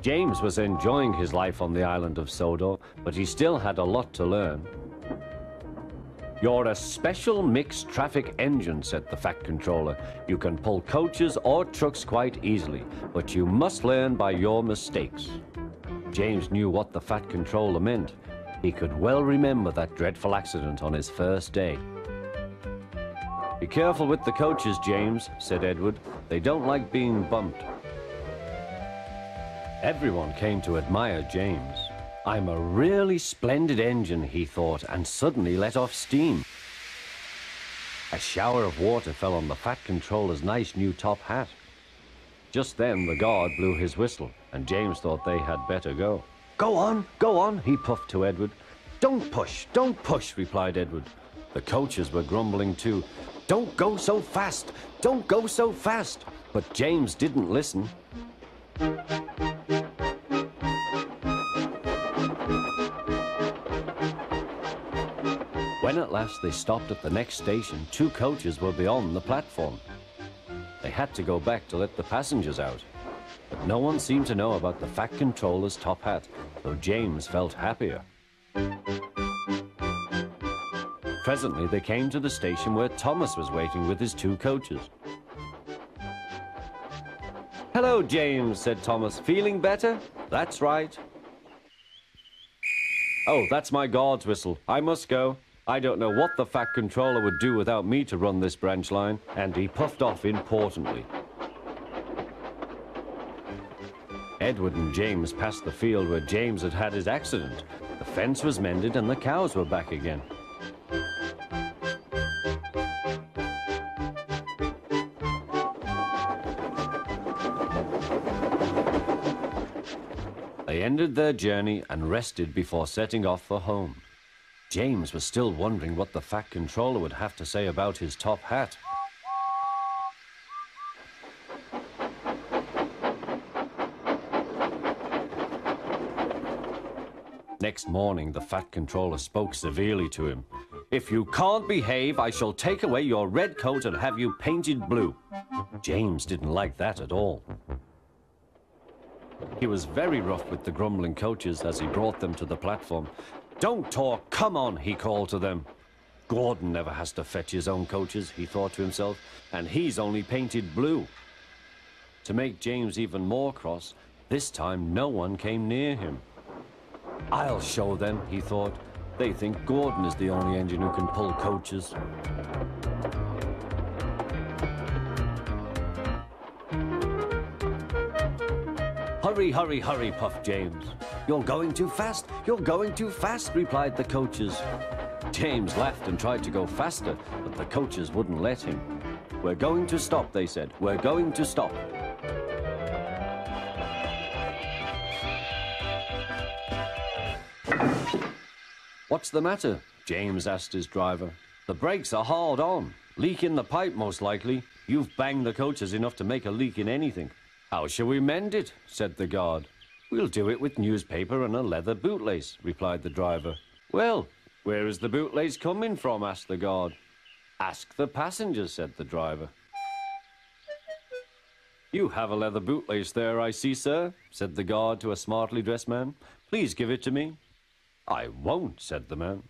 James was enjoying his life on the island of Sodor, but he still had a lot to learn. "You're a special mixed traffic engine," said the Fat Controller. "You can pull coaches or trucks quite easily, but you must learn by your mistakes." James knew what the Fat Controller meant. He could well remember that dreadful accident on his first day. "Be careful with the coaches, James," said Edward. "They don't like being bumped." Everyone came to admire James. "I'm a really splendid engine," he thought, and suddenly let off steam. A shower of water fell on the Fat Controller's nice new top hat. Just then the guard blew his whistle, and James thought they had better go. Go on," he puffed to Edward. Don't push," replied Edward. The coaches were grumbling too. Don't go so fast! But James didn't listen. When at last they stopped at the next station, 2 coaches were beyond the platform. They had to go back to let the passengers out. But no one seemed to know about the Fat Controller's top hat, though James felt happier. Presently they came to the station where Thomas was waiting with his 2 coaches. "Hello, James," said Thomas. "Feeling better?" "That's right." "Oh, that's my guard's whistle. I must go. I don't know what the Fat Controller would do without me to run this branch line," and he puffed off importantly. Edward and James passed the field where James had had his accident. The fence was mended and the cows were back again. They ended their journey and rested before setting off for home. James was still wondering what the Fat Controller would have to say about his top hat. Next morning, the Fat Controller spoke severely to him. "If you can't behave, I shall take away your red coat and have you painted blue." James didn't like that at all. He was very rough with the grumbling coaches as he brought them to the platform. "Don't talk, come on," he called to them. "Gordon never has to fetch his own coaches," he thought to himself, "and he's only painted blue." To make James even more cross, this time no one came near him. "I'll show them," he thought. "They think Gordon is the only engine who can pull coaches." Hurry, puffed James. You're going too fast, replied the coaches. James laughed and tried to go faster, but the coaches wouldn't let him. "We're going to stop," they said. "We're going to stop." "What's the matter?" James asked his driver. "The brakes are hard on. Leak in the pipe, most likely. You've banged the coaches enough to make a leak in anything." "How shall we mend it?" said the guard. "We'll do it with newspaper and a leather bootlace," replied the driver. "Well, where is the bootlace coming from?" asked the guard. "Ask the passengers," said the driver. "You have a leather bootlace there, I see, sir," said the guard to a smartly dressed man. "Please give it to me." "I won't," said the man.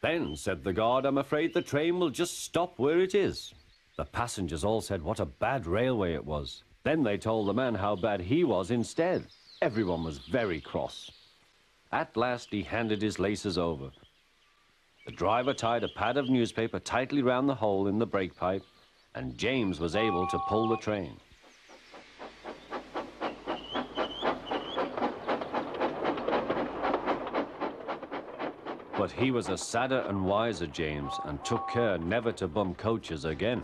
"Then," said the guard, "I'm afraid the train will just stop where it is." The passengers all said what a bad railway it was. Then they told the man how bad he was instead. Everyone was very cross. At last he handed his laces over. The driver tied a pad of newspaper tightly round the hole in the brake pipe, and James was able to pull the train. But he was a sadder and wiser James, and took care never to bump coaches again.